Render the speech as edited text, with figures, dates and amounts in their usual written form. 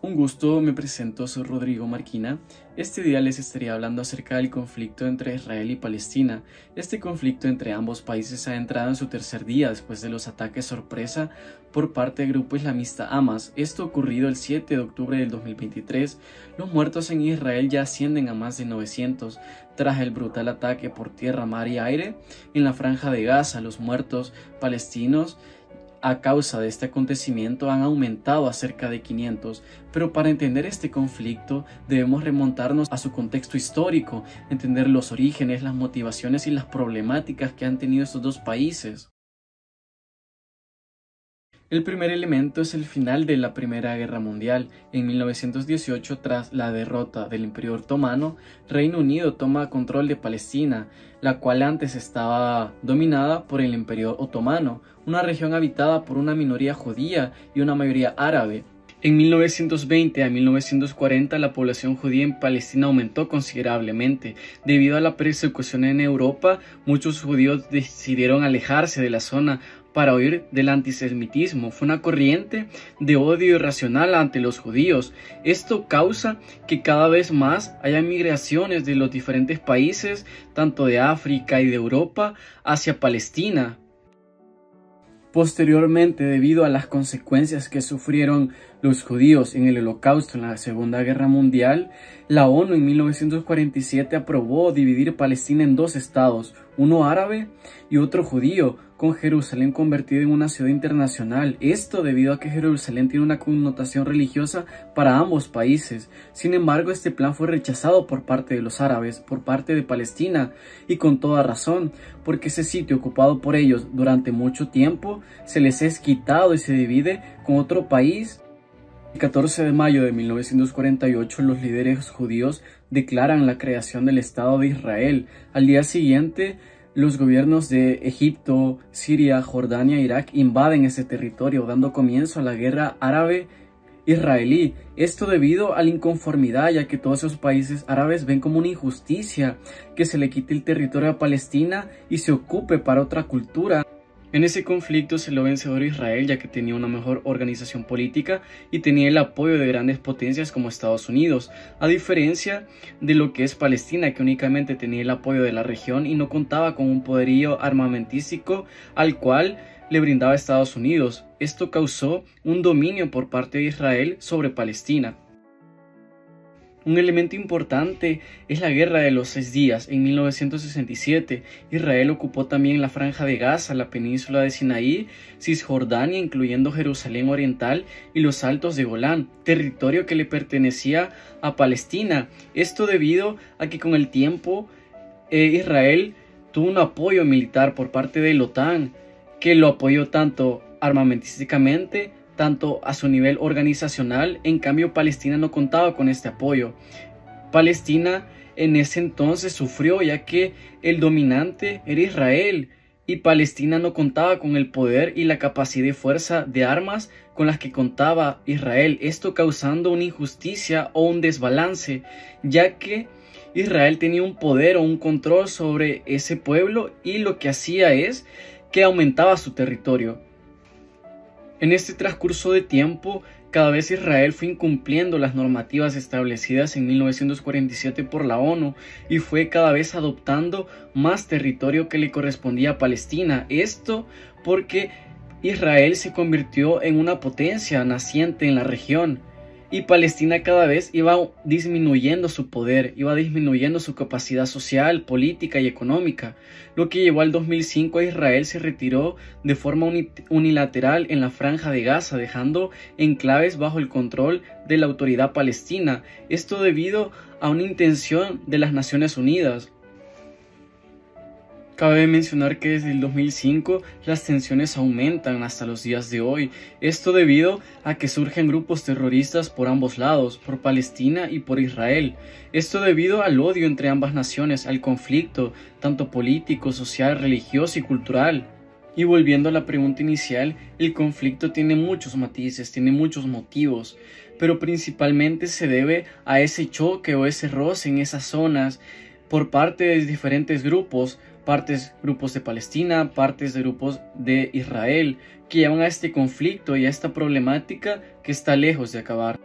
Un gusto, me presento, soy Rodrigo Marquina. Este día les estaría hablando acerca del conflicto entre Israel y Palestina. Este conflicto entre ambos países ha entrado en su tercer día después de los ataques sorpresa por parte del grupo islamista Hamas. Esto ocurrido el 7 de octubre del 2023. Los muertos en Israel ya ascienden a más de 900. Tras el brutal ataque por tierra, mar y aire en la franja de Gaza, los muertos palestinos a causa de este acontecimiento han aumentado a cerca de 500, pero para entender este conflicto debemos remontarnos a su contexto histórico, entender los orígenes, las motivaciones y las problemáticas que han tenido estos dos países. El primer elemento es el final de la Primera Guerra Mundial. En 1918, tras la derrota del Imperio Otomano, Reino Unido toma control de Palestina, la cual antes estaba dominada por el Imperio Otomano, una región habitada por una minoría judía y una mayoría árabe. En 1920 a 1940 la población judía en Palestina aumentó considerablemente. Debido a la persecución en Europa, muchos judíos decidieron alejarse de la zona para huir del antisemitismo. Fue una corriente de odio irracional ante los judíos. Esto causa que cada vez más haya migraciones de los diferentes países, tanto de África y de Europa, hacia Palestina. Posteriormente, debido a las consecuencias que sufrieron los judíos en el Holocausto en la Segunda Guerra Mundial, la ONU en 1947 aprobó dividir Palestina en dos estados, uno árabe y otro judío, con Jerusalén convertida en una ciudad internacional. Esto debido a que Jerusalén tiene una connotación religiosa para ambos países. Sin embargo, este plan fue rechazado por parte de los árabes, por parte de Palestina, y con toda razón, porque ese sitio ocupado por ellos durante mucho tiempo se les es quitado y se divide con otro país. El 14 de mayo de 1948 los líderes judíos declaran la creación del Estado de Israel. Al día siguiente, los gobiernos de Egipto, Siria, Jordania e Irak invaden ese territorio, dando comienzo a la guerra árabe-israelí. Esto debido a la inconformidad, ya que todos esos países árabes ven como una injusticia que se le quite el territorio a Palestina y se ocupe para otra cultura. En ese conflicto salió vencedor Israel, ya que tenía una mejor organización política y tenía el apoyo de grandes potencias como Estados Unidos, a diferencia de lo que es Palestina, que únicamente tenía el apoyo de la región y no contaba con un poderío armamentístico al cual le brindaba Estados Unidos. Esto causó un dominio por parte de Israel sobre Palestina. Un elemento importante es la Guerra de los 6 días. En 1967, Israel ocupó también la Franja de Gaza, la península de Sinaí, Cisjordania, incluyendo Jerusalén Oriental y los Altos de Golán, territorio que le pertenecía a Palestina. Esto debido a que con el tiempo Israel tuvo un apoyo militar por parte de la OTAN, que lo apoyó tanto armamentísticamente, tanto a su nivel organizacional. En cambio, Palestina no contaba con este apoyo. Palestina en ese entonces sufrió, ya que el dominante era Israel y Palestina no contaba con el poder y la capacidad de fuerza de armas con las que contaba Israel, esto causando una injusticia o un desbalance, ya que Israel tenía un poder o un control sobre ese pueblo y lo que hacía es que aumentaba su territorio. En este transcurso de tiempo, cada vez Israel fue incumpliendo las normativas establecidas en 1947 por la ONU y fue cada vez adoptando más territorio que le correspondía a Palestina. Esto porque Israel se convirtió en una potencia naciente en la región y Palestina cada vez iba disminuyendo su poder, iba disminuyendo su capacidad social, política y económica, lo que llevó al 2005 a Israel se retiró de forma unilateral en la Franja de Gaza, dejando enclaves bajo el control de la autoridad palestina. Esto debido a una intención de las Naciones Unidas. Cabe mencionar que desde el 2005 las tensiones aumentan hasta los días de hoy, esto debido a que surgen grupos terroristas por ambos lados, por Palestina y por Israel. Esto debido al odio entre ambas naciones, al conflicto, tanto político, social, religioso y cultural. Y volviendo a la pregunta inicial, el conflicto tiene muchos matices, tiene muchos motivos, pero principalmente se debe a ese choque o ese roce en esas zonas por parte de diferentes grupos, grupos de Palestina, partes de grupos de Israel, que llevan a este conflicto y a esta problemática que está lejos de acabar.